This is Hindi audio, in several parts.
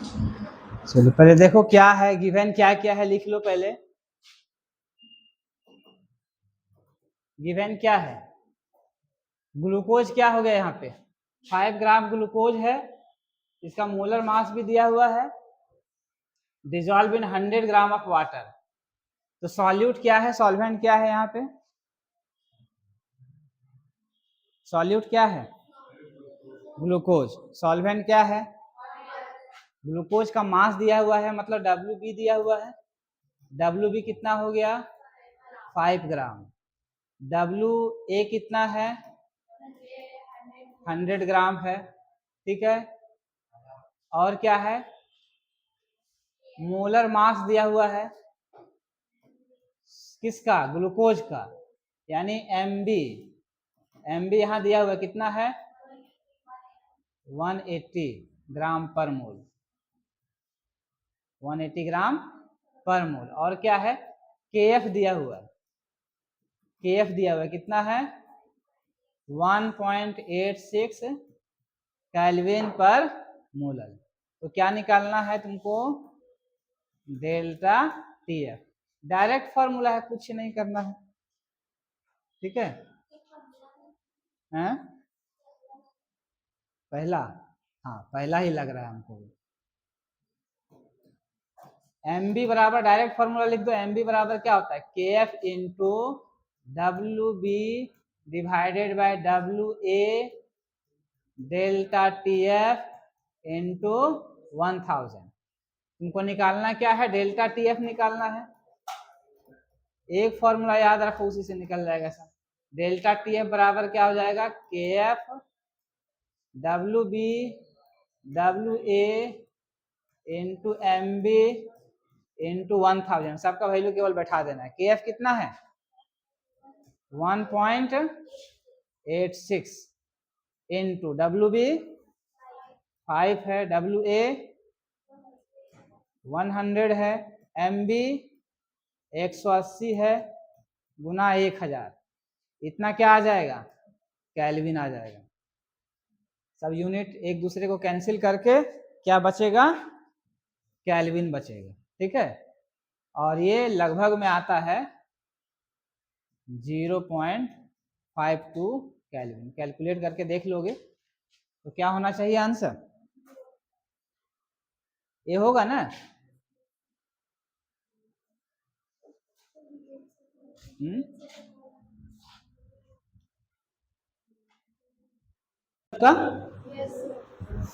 चलो पहले देखो क्या है गिवन, क्या क्या है लिख लो पहले। गिवन क्या है, ग्लूकोज क्या हो गया यहाँ पे 5 ग्राम ग्लूकोज है, इसका मोलर मास भी दिया हुआ है, dissolve in 100 gram of water. तो सॉल्यूट क्या है, सॉल्वेंट क्या है यहाँ पे, सॉल्यूट क्या है ग्लूकोज, सॉल्वेंट क्या है ग्लूकोज का मास दिया हुआ है, मतलब WB दिया हुआ है। WB कितना हो गया 5 ग्राम, WA कितना है 100 ग्राम है, ठीक है। और क्या है, मोलर मास दिया हुआ है किसका, ग्लूकोज का, यानी MB, MB यहाँ दिया हुआ है कितना है 180 ग्राम पर मोल, 180 ग्राम पर मोल। और क्या है, KF दिया हुआ है, KF दिया हुआ है कितना है 1.86 केल्विन पर मोलर। तो क्या निकालना है तुमको, डेल्टा TF। डायरेक्ट फॉर्मूला है, कुछ नहीं करना है, ठीक है। हैं? पहला, हाँ पहला ही लग रहा है हमको। MB बराबर डायरेक्ट फॉर्मूला लिख दो, MB बराबर क्या होता है KF into WB divided by WA delta TF into 1000। तुमको निकालना क्या है, डेल्टा TF निकालना है, एक फॉर्मूला याद रखो उसी से निकल जाएगा सब। डेल्टा TF बराबर क्या हो जाएगा KF WB WA into MB into 1000, सबका वैल्यू केवल बैठा देना है। KF कितना है 1.86 इंटू WB 5 है, WA 100 है, MB 180 है, गुना 1000, इतना क्या आ जाएगा केल्विन आ जाएगा। सब यूनिट एक दूसरे को कैंसिल करके क्या बचेगा, केल्विन बचेगा, ठीक है। और ये लगभग में आता है 0.52 केल्विन। कैलकुलेट करके देख लोगे तो क्या होना चाहिए आंसर, ये होगा ना।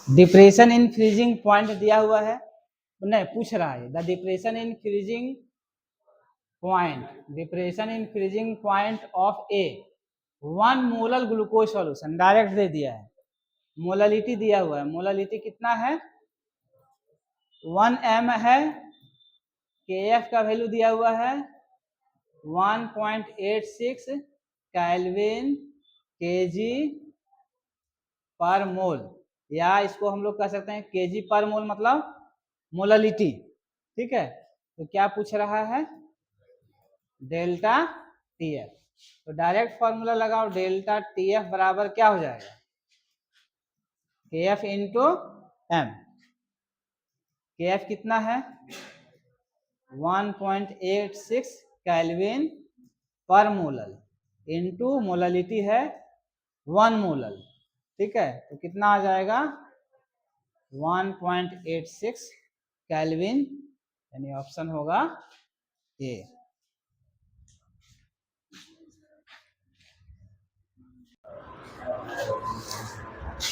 डिप्रेशन इन फ्रीजिंग पॉइंट दिया हुआ है, नहीं पूछ रहा है the depression in freezing point, depression in freezing point of a 1 molar glucose solution, direct दे दिया है, मोलालिटी दिया हुआ है, मोलालिटी कितना है 1 m है, KF का वैल्यू दिया हुआ है 1.86 केल्विन kg पर मोल, या इसको हम लोग कह सकते हैं kg पर मोल मतलब मोलालिटी, ठीक है। तो क्या पूछ रहा है डेल्टा TF, तो डायरेक्ट फॉर्मूला लगाओ, डेल्टा TF बराबर क्या हो जाएगा KF इंटू M, KF कितना है 1.86 केल्विन पर मोलर इंटू मोलालिटी है 1 मोलर, ठीक है। तो कितना आ जाएगा 1.86 केल्विन, यानी ऑप्शन होगा ए।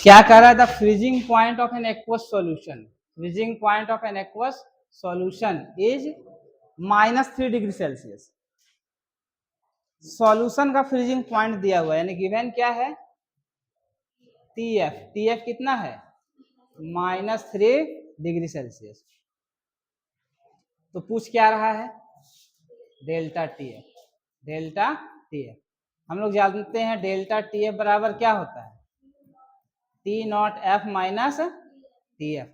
क्या कह रहा है, the freezing point of an aqueous solution, freezing point of an aqueous solution is -3 degree Celsius. Solution का फ्रीजिंग पॉइंट दिया हुआ है, यानी गिवन क्या है TF, TF कितना है -3 डिग्री सेल्सियस। तो पूछ क्या रहा है डेल्टा TF, डेल्टा TF हम लोग जानते हैं डेल्टा TF बराबर क्या होता है T0F माइनस TF।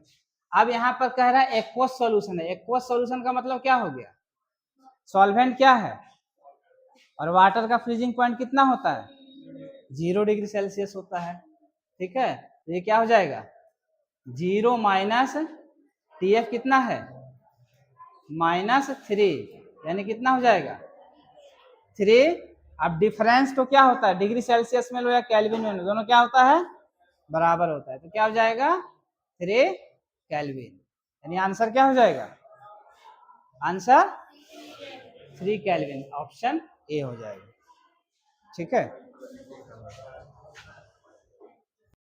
अब यहाँ पर कह रहा है एक्वस सॉल्यूशन है, एक्वस सॉल्यूशन का मतलब क्या हो गया, सॉल्वेंट क्या है, और वाटर का फ्रीजिंग पॉइंट कितना होता है 0 डिग्री सेल्सियस होता है, ठीक है। तो ये क्या हो जाएगा 0 माइनस TF कितना है -3, यानी कितना हो जाएगा 3। अब डिफरेंस तो क्या होता है, डिग्री सेल्सियस में लो या केल्विन में लो, दोनों क्या होता है बराबर होता है, तो क्या हो जाएगा 3 केल्विन, यानी आंसर क्या हो जाएगा, आंसर 3 केल्विन, ऑप्शन ए हो जाएगा। ठीक है।